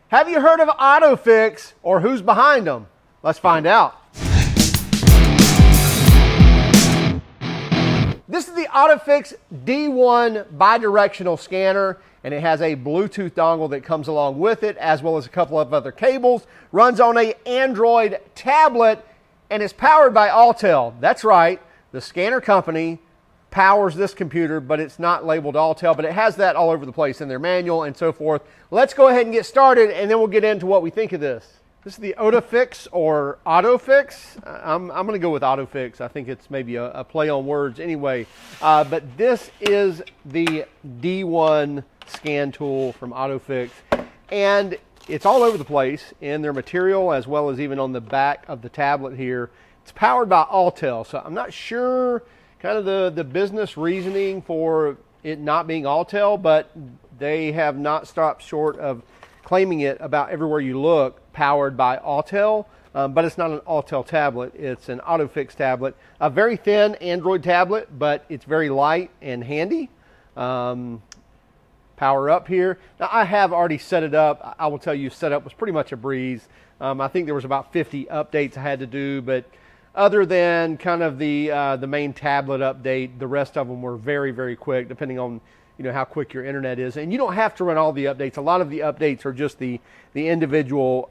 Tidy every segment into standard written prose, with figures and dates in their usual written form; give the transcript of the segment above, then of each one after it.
Have you heard of AUTEL or who's behind them? Let's find out. This is the AUTEFIX D1 bidirectional scanner, and it has a Bluetooth dongle that comes along with it, as well as a couple of other cables. Runs on an Android tablet, and is powered by AUTEL. That's right, the scanner company powers this computer, but it's not labeled AUTEL, but it has that all over the place in their manual and so forth. Let's go ahead and get started, and then we'll get into what we think of this. This is the OTOFIX or AUTEFIX. I'm going to go with AUTEFIX. I think it's maybe a play on words anyway. But this is the D1 scan tool from AUTEFIX, and it's all over the place in their material as well as even on the back of the tablet here. It's powered by AUTEL, so I'm not sure kind of the business reasoning for it not being AUTEL, but they have not stopped short of claiming it about everywhere you look, powered by AUTEL, but it's not an AUTEL tablet, it's an AUTEFIX tablet. A very thin Android tablet, but it's very light and handy. Power up here. Now I have already set it up. I will tell you, setup was pretty much a breeze. I think there was about 50 updates I had to do, but other than kind of the main tablet update, the rest of them were very, very quick, depending on how quick your internet is. And you don't have to run all the updates. A lot of the updates are just the individual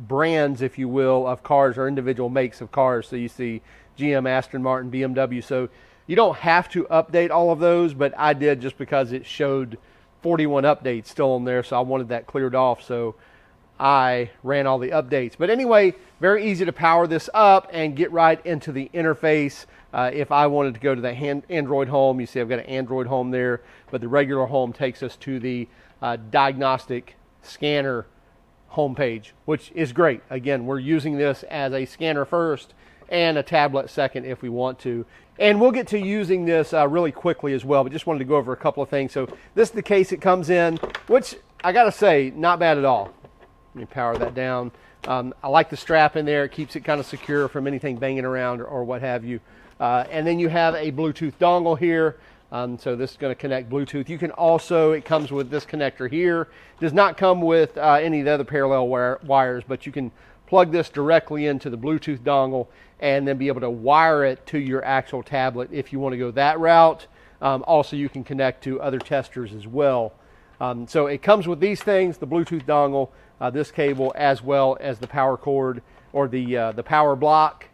brands, if you will, of cars, or individual makes of cars. So you see GM, Aston Martin, BMW. So you don't have to update all of those, but I did just because it showed 41 updates still on there, so I wanted that cleared off. So I ran all the updates. But anyway, very easy to power this up and get right into the interface. If I wanted to go to the Android home, you see I've got an Android home there, but the regular home takes us to the diagnostic scanner homepage, which is great. Again, we're using this as a scanner first and a tablet second if we want to. And we'll get to using this really quickly as well, but just wanted to go over a couple of things. So this is the case it comes in, which I gotta say, not bad at all. Let me power that down. I like the strap in there. It keeps it kind of secure from anything banging around or what have you. And then you have a Bluetooth dongle here. So this is going to connect Bluetooth. You can also, it comes with this connector here. It does not come with any of the other parallel wires, but you can plug this directly into the Bluetooth dongle and then be able to wire it to your actual tablet if you want to go that route. Also, you can connect to other testers as well. So it comes with these things, the Bluetooth dongle, this cable, as well as the power cord or the power block,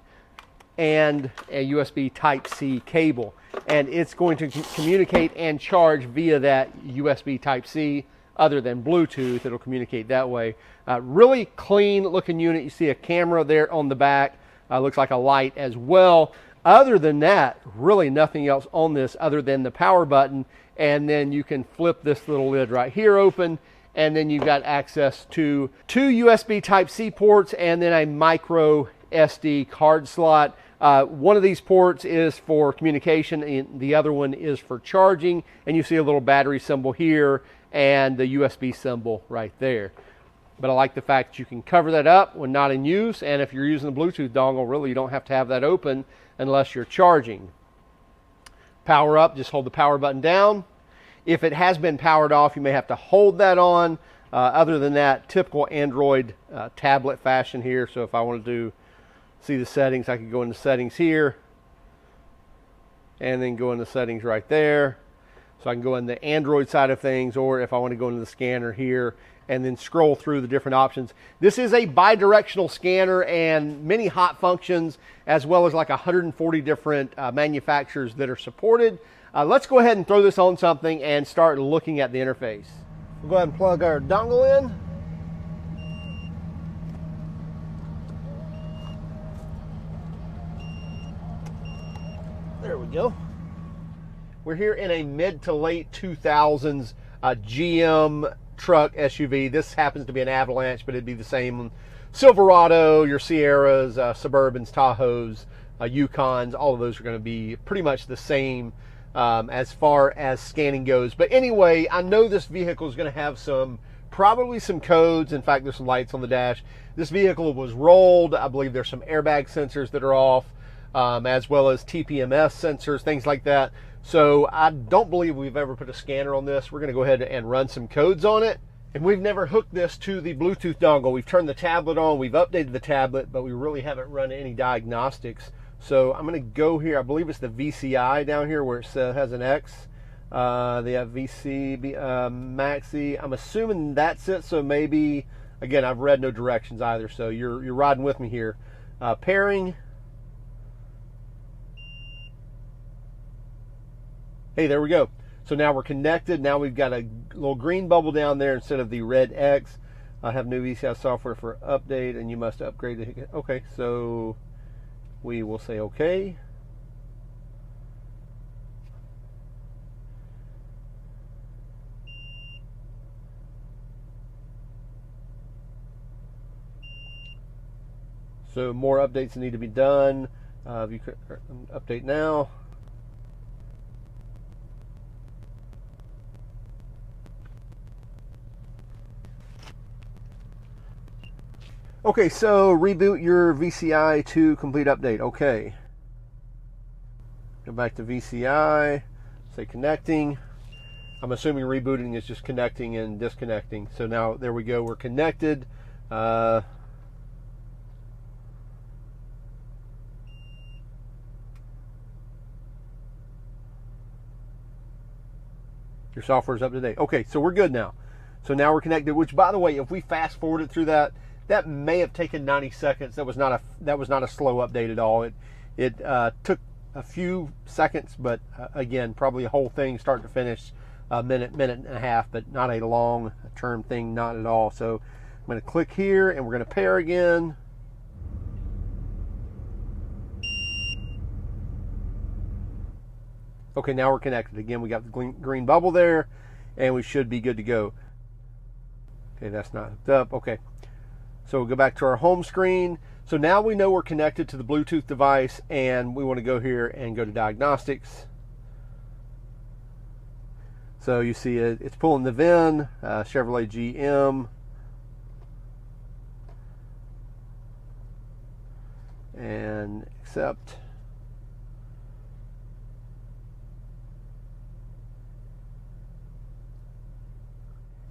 and a USB Type-C cable. And it's going to communicate and charge via that USB Type-C. Other than Bluetooth, it'll communicate that way. Really clean looking unit. You see a camera there on the back. Looks like a light as well. Other than that, really nothing else on this other than the power button. And then you can flip this little lid right here open, and then you've got access to two USB Type-C ports and then a micro SD card slot. One of these ports is for communication and the other one is for charging, and you see a little battery symbol here and the USB symbol right there. But I like the fact that you can cover that up when not in use, and if you're using the Bluetooth dongle, really you don't have to have that open unless you're charging. Power up, just hold the power button down. If it has been powered off, you may have to hold that on. Other than that, typical Android tablet fashion here. So if I want to see the settings, I could go into settings here and then go into settings right there. So I can go in the Android side of things, or if I want to go into the scanner here and then scroll through the different options. This is a bidirectional scanner and many hot functions, as well as like 140 different manufacturers that are supported. Let's go ahead and throw this on something and start looking at the interface. We'll go ahead and plug our dongle in. There we go. We're here in a mid to late 2000s GM truck SUV. This happens to be an Avalanche, but it'd be the same Silverado, your Sierras, Suburbans, Tahoes, Yukons. All of those are going to be pretty much the same as far as scanning goes. But anyway, I know this vehicle is going to have probably some codes. In fact, there's some lights on the dash. This vehicle was rolled. I believe there's some airbag sensors that are off, as well as TPMS sensors, things like that. So I don't believe we've ever put a scanner on this. We're going to go ahead and run some codes on it And we've never hooked this to the Bluetooth dongle. We've turned the tablet on, we've updated the tablet, but we really haven't run any diagnostics. So I'm going to go here. I believe it's the VCI down here where it has an X. They have VC, Maxi. I'm assuming that's it. So maybe, again, I've read no directions either. So you're riding with me here. Pairing. Hey, there we go. So now we're connected. Now we've got a little green bubble down there instead of the red X. I have new VCI software for update, and you must upgrade it. Okay, so we will say okay. So more updates need to be done. You could update now. Okay, so reboot your VCI to complete update. Okay. Go back to VCI, say connecting. I'm assuming rebooting is just connecting and disconnecting. So now, there we go, we're connected. Your software is up to date. Okay, so we're good now. So now we're connected, which, by the way, if we fast forwarded through that, that may have taken 90 seconds. That was not a slow update at all. It took a few seconds, but again, probably a whole thing start to finish, a minute and a half, but not a long term thing, not at all. So I'm going to click here and we're going to pair again. Okay, now we're connected. Again, we got the green bubble there and we should be good to go. Okay, that's not hooked up. Okay. So we'll go back to our home screen. So now we know we're connected to the Bluetooth device, and we want to go here and go to Diagnostics. So you see it's pulling the VIN, Chevrolet GM. And accept.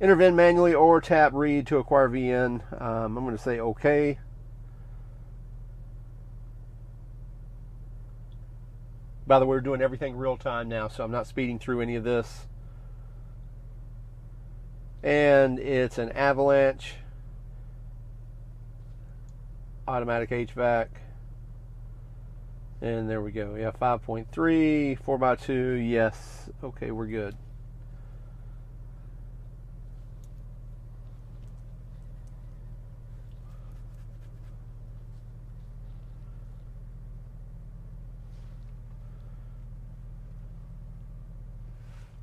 Enter VIN manually or tap read to acquire VN. I'm going to say OK. By the way, we're doing everything real time now, so I'm not speeding through any of this. And it's an Avalanche automatic HVAC. And there we go. Yeah, 5.3, 4x2. Yes. Okay, we're good.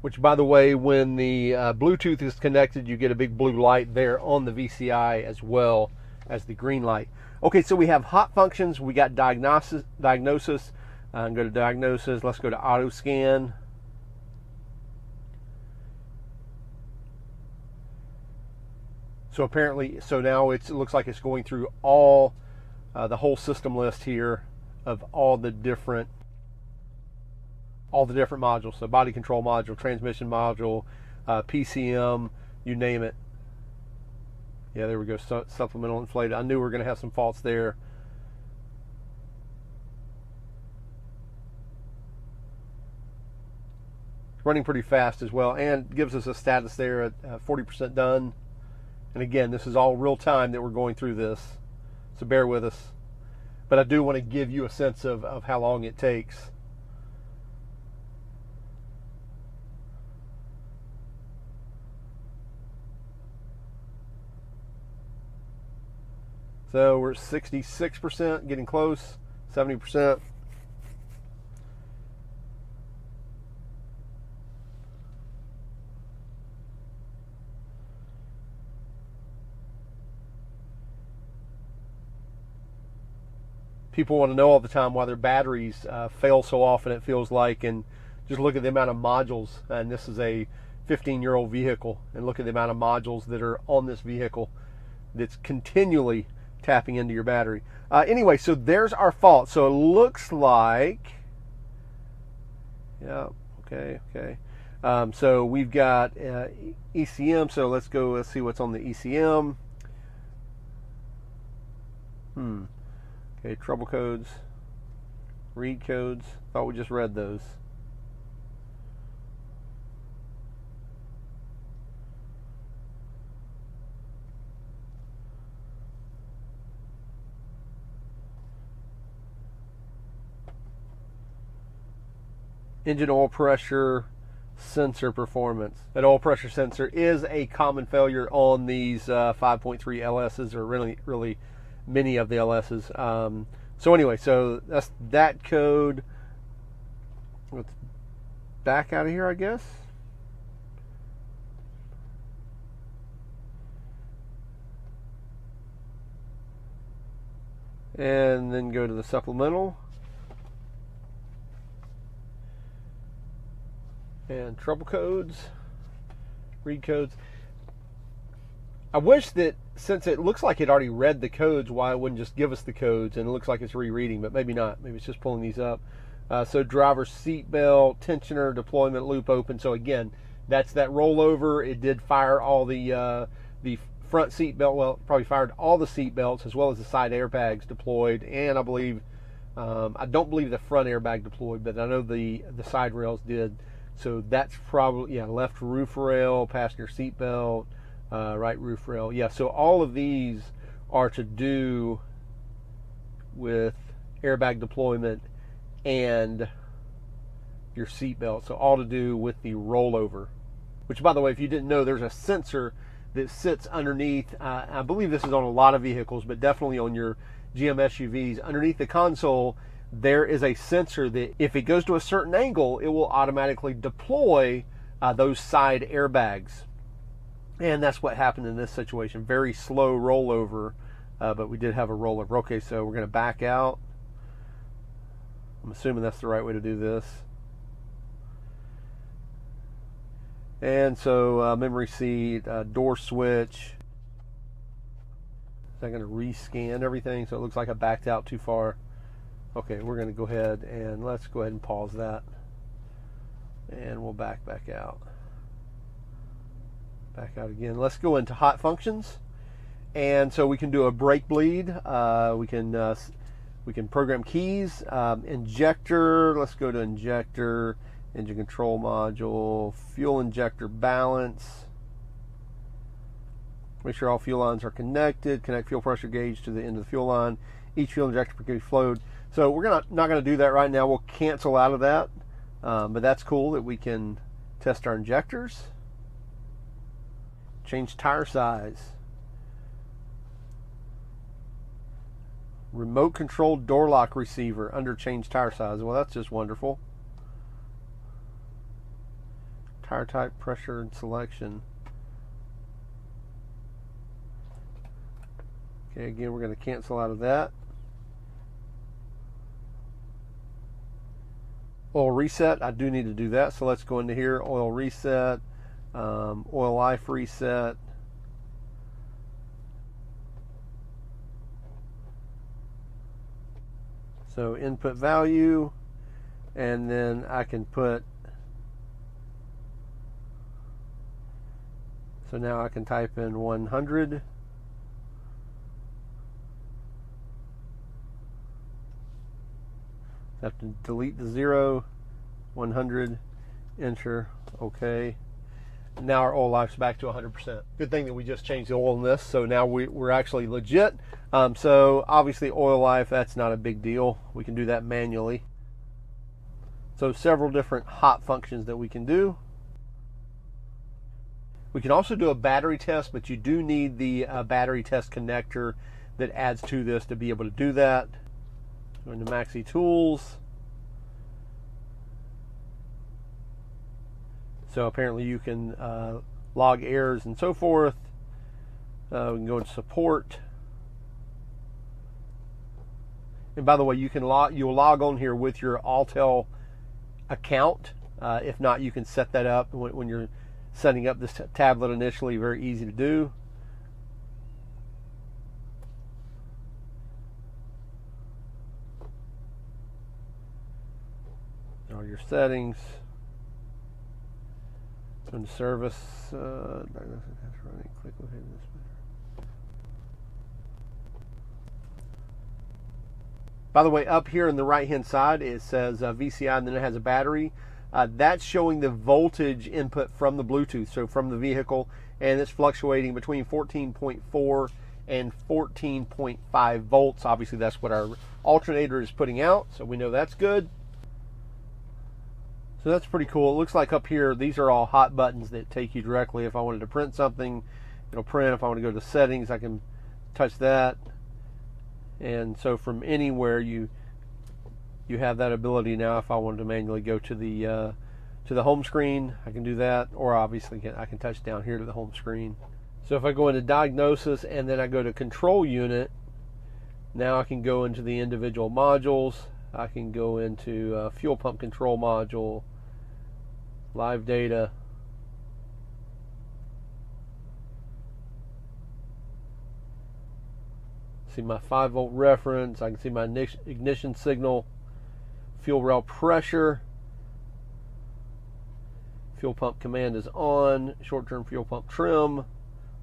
Which, by the way, when the Bluetooth is connected, you get a big blue light there on the VCI as well as the green light. Okay, so we have hot functions. We got diagnosis. Go to diagnosis. Let's go to auto scan. So apparently, so now it looks like it's going through all the whole system list here of all the different modules. So body control module, transmission module, PCM, you name it. Yeah, there we go. Supplemental inflated. I knew we were going to have some faults there. Running pretty fast as well, and gives us a status there at 40% done. And again, this is all real time that we're going through this, so bear with us. But I do want to give you a sense of how long it takes. So we're at 66%, getting close, 70%. People want to know all the time why their batteries fail so often, it feels like, and just look at the amount of modules. And this is a 15-year-old vehicle, and look at the amount of modules that are on this vehicle that's continually tapping into your battery. Anyway, so there's our fault. So it looks like, yeah, okay. So we've got ECM, so let's see what's on the ECM. Okay, trouble codes, read codes. Thought we just read those. Engine oil pressure sensor performance. That oil pressure sensor is a common failure on these 5.3 LSs, or really many of the LSs. So anyway, so that's that code. Let's back out of here, I guess. And then go to the supplemental. And trouble codes, read codes. I wish that, since it looks like it already read the codes, why it wouldn't just give us the codes, and it looks like it's rereading, but maybe not. Maybe it's just pulling these up. So driver seat belt, tensioner, deployment loop open. So again, that's that rollover. It did fire all the front seat belt. Well, it probably fired all the seat belts as well as the side airbags deployed, and I believe I don't believe the front airbag deployed, but I know the side rails did. So that's probably, yeah, left roof rail, passenger seat belt, right roof rail. Yeah, so all of these are to do with airbag deployment and your seat belt. So all to do with the rollover, which, by the way, if you didn't know, there's a sensor that sits underneath. I believe this is on a lot of vehicles, but definitely on your GM SUVs. Underneath the console, there is a sensor that if it goes to a certain angle, it will automatically deploy those side airbags. And that's what happened in this situation. Very slow rollover, but we did have a rollover. Okay, so we're going to back out. I'm assuming that's the right way to do this. And so memory seat, door switch. I'm going to rescan everything, so it looks like I backed out too far. Okay, we're going to go ahead and let's go ahead and pause that. And we'll back out. Back out again. Let's go into hot functions. And so we can do a brake bleed. We can program keys. Injector, let's go to injector, engine control module, fuel injector balance. Make sure all fuel lines are connected. Connect fuel pressure gauge to the end of the fuel line. Each fuel injector per cubic flowed. So we're not going to do that right now. We'll cancel out of that. But that's cool that we can test our injectors. Change tire size. Remote controlled door lock receiver under change tire size. Well, that's just wonderful. Tire type, pressure, and selection. Okay, again, we're going to cancel out of that. Oil reset, I do need to do that, so let's go into here. Oil reset, oil life reset. So input value, and then I can put, so now I can type in 100. Have to delete the 0, 100, enter, okay. Now our oil life's back to 100%. Good thing that we just changed the oil in this, so now we're actually legit. So obviously oil life, that's not a big deal. We can do that manually. So several different hot functions that we can do. We can also do a battery test, but you do need the battery test connector that adds to this to be able to do that. Go into Maxi Tools. So apparently you can log errors and so forth. We can go into support. And by the way, you'll log on here with your AUTEL account. If not, you can set that up when you're setting up this tablet initially. Very easy to do. All your settings. On service, click OK. By the way, up here in the right-hand side, it says VCI, and then it has a battery. That's showing the voltage input from the Bluetooth, so from the vehicle, and it's fluctuating between 14.4 and 14.5 volts. Obviously, that's what our alternator is putting out, so we know that's good. So that's pretty cool. It looks like up here, these are all hot buttons that take you directly. If I wanted to print something, it'll print. If I want to go to settings, I can touch that. And so from anywhere, you have that ability now. If I wanted to manually go to the home screen, I can do that. Or obviously, I can touch down here to the home screen. So if I go into Diagnosis and then I go to Control Unit, now I can go into the individual modules. I can go into Fuel Pump Control Module, Live Data, see my 5-volt reference. I can see my ignition signal, fuel rail pressure, fuel pump command is on, short-term fuel pump trim,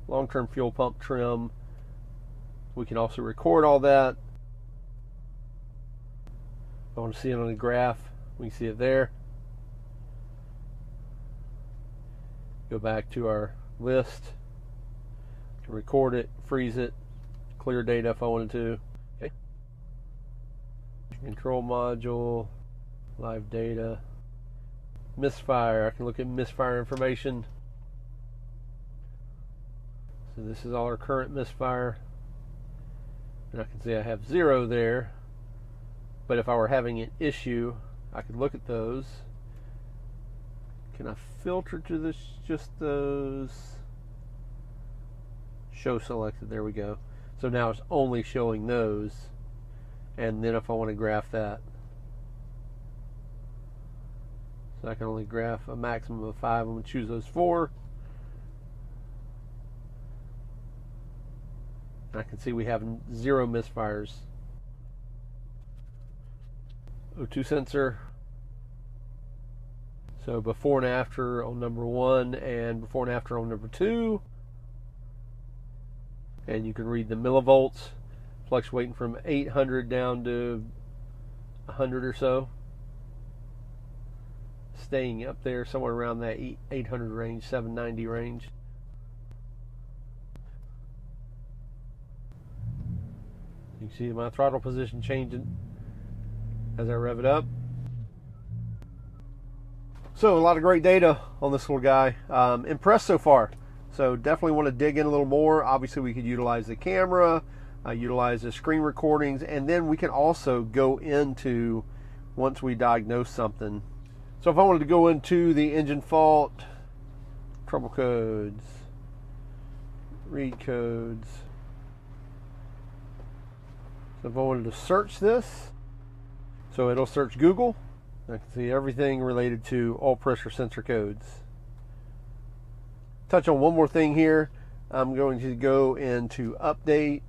long-term fuel pump trim. We can also record all that. If I want to see it on a graph, we can see it there. Go back to our list, can record it, freeze it, clear data if I wanted to. Okay. Control module, live data, misfire. I can look at misfire information. So this is all our current misfire. And I can see I have 0 there. But if I were having an issue, I could look at those. Can I filter to this, just those? Show selected, there we go. So now it's only showing those. And then if I want to graph that, so I can only graph a maximum of 5. I'm going to choose those 4. And I can see we have 0 misfires. O2 sensor. So before and after on number 1 and before and after on number 2. And you can read the millivolts, fluctuating from 800 down to 100 or so. Staying up there somewhere around that 800 range, 790 range. You can see my throttle position changing as I rev it up. So a lot of great data on this little guy. Impressed so far. So definitely want to dig in a little more. Obviously we could utilize the camera, utilize the screen recordings, and then we can also go into, once we diagnose something. So if I wanted to go into the engine fault, trouble codes, read codes. So if I wanted to search this, so it'll search Google. I can see everything related to oil pressure sensor codes. Touch on one more thing here. I'm going to go into update,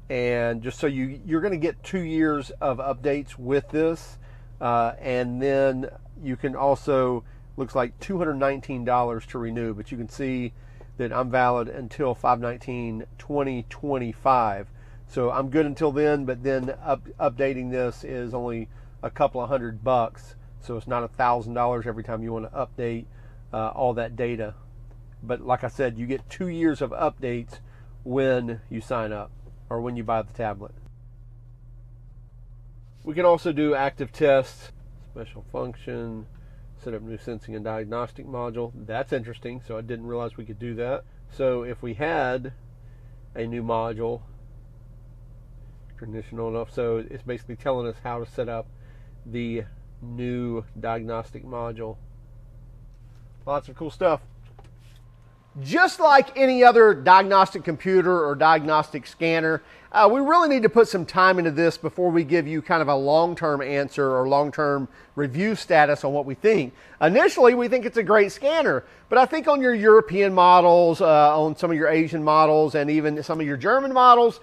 and just so you're going to get 2 years of updates with this, and then you can also, looks like $219 to renew, but you can see that I'm valid until 5/19/2025. So I'm good until then, but then updating this is only a couple of $100, so it's not $1,000 every time you want to update all that data. But like I said, you get 2 years of updates when you sign up or when you buy the tablet. We can also do active tests, special function, set up new sensing and diagnostic module. That's interesting, so I didn't realize we could do that. So if we had a new module, traditional enough, so it's basically telling us how to set up the new diagnostic module. Lots of cool stuff. Just like any other diagnostic computer or diagnostic scanner, we really need to put some time into this before we give you kind of a long-term answer or long-term review status on what we think. initially we think it's a great scanner, but I think on your European models, on some of your Asian models, and even some of your German models,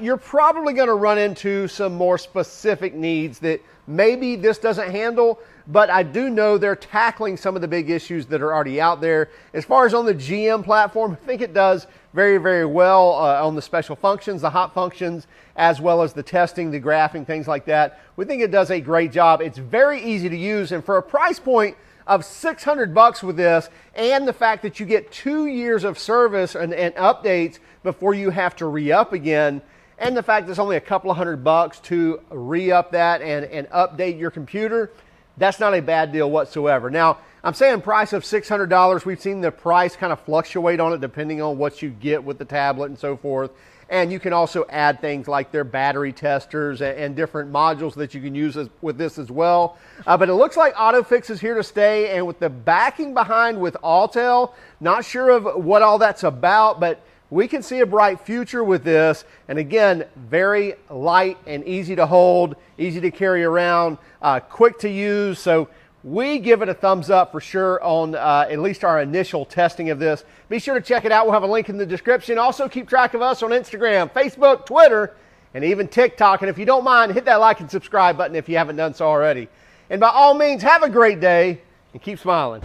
you're probably going to run into some more specific needs that maybe this doesn't handle, but I do know they're tackling some of the big issues that are already out there. As far as on the GM platform, I think it does very, very well on the special functions, the hot functions, as well as the testing, the graphing, things like that. We think it does a great job. It's very easy to use, and for a price point of $600 with this, and the fact that you get 2 years of service and updates before you have to re-up again, and the fact it's only a couple of $100 to re-up that and update your computer, that's not a bad deal whatsoever. Now, I'm saying price of $600. We've seen the price kind of fluctuate on it depending on what you get with the tablet and so forth. And you can also add things like their battery testers and different modules that you can use with this as well. But it looks like AUTOFIX is here to stay, and with the backing behind with AUTEL, not sure of what all that's about, but we can see a bright future with this. And again, very light and easy to hold, easy to carry around, quick to use. So we give it a thumbs up for sure on at least our initial testing of this. Be sure to check it out. We'll have a link in the description. Also, keep track of us on Instagram, Facebook, Twitter, and even TikTok. And if you don't mind, hit that like and subscribe button if you haven't done so already. And by all means, have a great day and keep smiling.